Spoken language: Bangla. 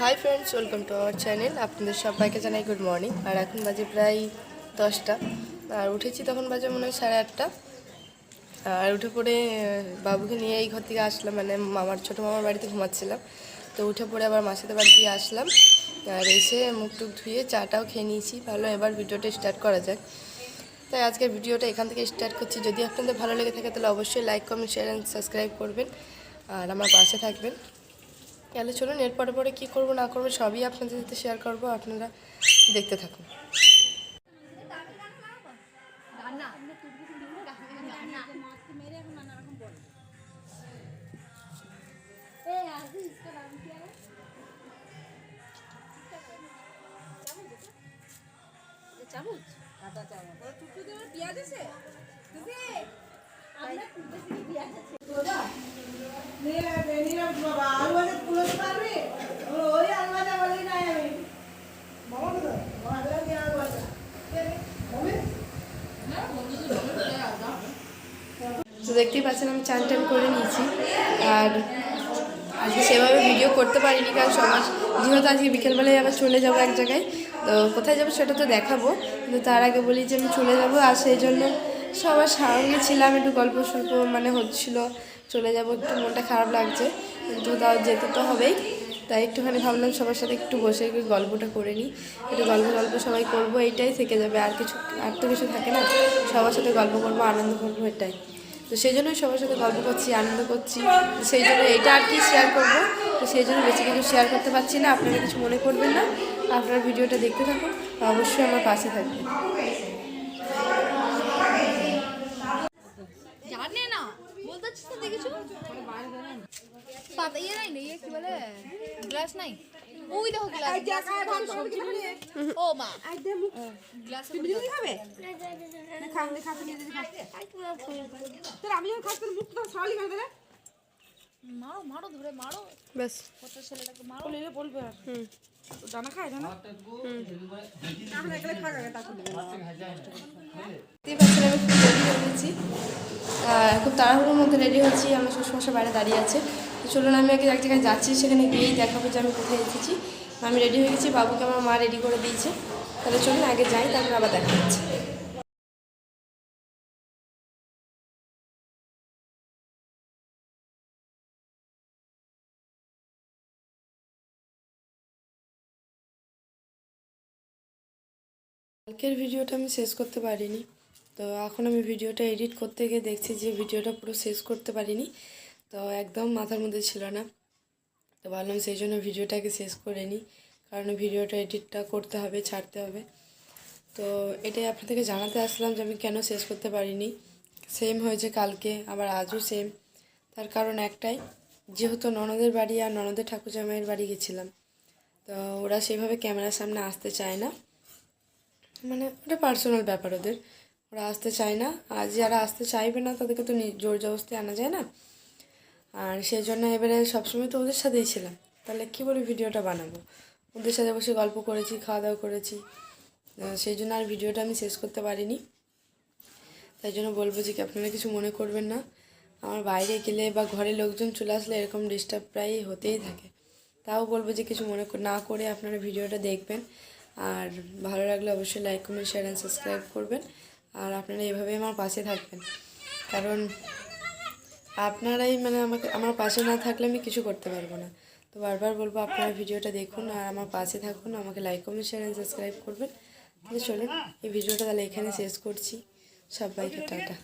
Hi friends, welcome to our channel. আপনাদের সবাইকে জানাই গুড মর্নিং। আর এখন বাজে প্রায় 10টা। আর উঠেছি তখন বাজে মনে হয় 8:30। আর উঠে পড়ে বাবুকে নিয়ে এই ঘর থেকে আসলাম, মানে মামার ছোটো মামার বাড়িতে ঘুমাচ্ছিলাম। তো উঠে পড়ে আবার মাসিদের বাড়ি দিয়ে আসলাম। আর এসে মুখ টুক ধুয়ে চাটাও খেয়ে নিয়েছি। ভালো, এবার ভিডিওটা স্টার্ট করা যাক। তাই আজকের ভিডিওটা এখান থেকে স্টার্ট করছি। যদি আপনাদের ভালো লেগে থাকে তাহলে অবশ্যই like, comment, share and subscribe করবেন আর আমার পাশে থাকবেন। তাহলে চলুন, এর পরে পরে কী করবো না করবো সবই আপনাদের সাথে শেয়ার করবো, আপনারা দেখতে থাকুন। তো দেখতেই পাচ্ছেন আমি চান টান করে নিয়েছি। আর আজকে সেভাবে ভিডিও করতে পারিনি, কারণ সবার যেহেতু আজকে বিকেলবেলায় আবার চলে যাবো এক জায়গায়। তো কোথায় যাবো সেটা তো দেখাবো, কিন্তু তার আগে বলি যে আমি চলে যাবো। আর সেই জন্য সবার সঙ্গে ছিলাম, একটু গল্প সল্প মানে হচ্ছিলো। চলে যাবো, একটু মনটা খারাপ লাগছে, কিন্তু তাও যেতে তো হবেই। তাই একটুখানি ভাবলাম সবার সাথে একটু বসে একটু গল্পটা করে নিই, একটু গল্প সবাই করবো, এইটাই থেকে যাবে। আর তো কিছু থাকে না, সবার সাথে গল্প করবো, আনন্দ করবো, এটাই। তো সেই জন্যই সবার সাথে গল্প করছি, আনন্দ করছি। সেই জন্য এটা আর কি শেয়ার করবো। তো সেই জন্য বেশি কিছু শেয়ার করতে পারছি না, আপনারা কিছু মনে করবেন না। আপনারা ভিডিওটা দেখতে থাকুন, অবশ্যই আমার পাশে থাকবেন। জানে না বলতে তো দেখেছো পাতা ইয়ে নাই নেই কি বলে গ্লাস নাই ওই দেখো গ্লাস ও মা গ্লাস খাবে খাবে খাবে নিয়ে দিদি খাবে তোর আমি যখন খাস তোর মুখ তো সরালি করে দেবে মারো মারো ধরে মারো ব্যাস, কত ছেলেটাকে মারো বলে বলবে আর দানা খায় দানা আমরা একলে খাগা তা করবে দেখতেই পাচ্ছেন আমি খুব রেডি হয়ে গেছি। খুব তাড়াহুড়োর মধ্যে রেডি হচ্ছি, আমার শ্বশুরমশাই বাইরে দাঁড়িয়ে আছে। তো চলুন, আমি আগে এক জায়গায় যাচ্ছি, সেখানে গিয়েই দেখাবো যে আমি কোথায় এসেছি। আমি রেডি হয়ে গেছি, বাবুকে আমার মা রেডি করে দিয়েছে। তাহলে চলুন আগে যাই, তারপর আবার দেখা হচ্ছে। কালকের ভিডিওটা আমি শেষ করতে পারিনি, তো এখন আমি ভিডিওটা এডিট করতে গিয়ে দেখছি যে ভিডিওটা পুরো শেষ করতে পারিনি। তো একদম মাথার মধ্যে ছিল না, তো ভাবলাম সেই জন্য ভিডিওটাকে শেষ করে নিই, কারণ ভিডিওটা এডিটটা করতে হবে, ছাড়তে হবে। তো এটাই আপনাদেরকে জানাতে আসলাম যে আমি কেন শেষ করতে পারিনি। সেম হয়েছে কালকে, আবার আজও সেম। তার কারণ একটাই, যেহেতু ননদের বাড়ি আর ননদের ঠাকুরজামাইয়ের বাড়ি গেছিলাম, তো ওরা সেভাবে ক্যামেরার সামনে আসতে চায় না, মানে ওটা পার্সোনাল ব্যাপার ওদের, ওরা আসতে চায় না। আর যারা আসতে চাইবে না তাদেরকে তো জোর জবরদস্তি আনা যায় না। আর সেই জন্য এবারে সবসময় তো ওদের সাথেই ছিলাম, তাহলে কী বলে ভিডিওটা বানাবো। ওদের সাথে বসে গল্প করেছি, খাওয়া দাওয়া করেছি, সেই জন্য আর ভিডিওটা আমি শেষ করতে পারিনি। তাই জন্য বলবো যে কি আপনারা কিছু মনে করবেন না। আমার বাইরে গেলে বা ঘরে লোকজন চলে আসলে এরকম ডিস্টার্ব প্রায় হতেই থাকে। তাও বলবো যে কিছু মনে না করে আপনারা ভিডিওটা দেখবেন। আর ভালো লাগলে অবশ্যই like, comment, share and subscribe করবেন। আর আপনারা এভাবে আমার পাশে থাকবেন, কারণ আপনারাই মানে আমার পাশে না থাকলে আমি কিছু করতে পারবো না। তো বারবার বলবো আপনারা ভিডিওটা দেখুন আর আমার পাশে থাকুন, আমাকে like, comment, share and subscribe করবেন। তাহলে চলুন এই ভিডিওটা তাহলে এখানে শেষ করছি। সবাইকে টাটা।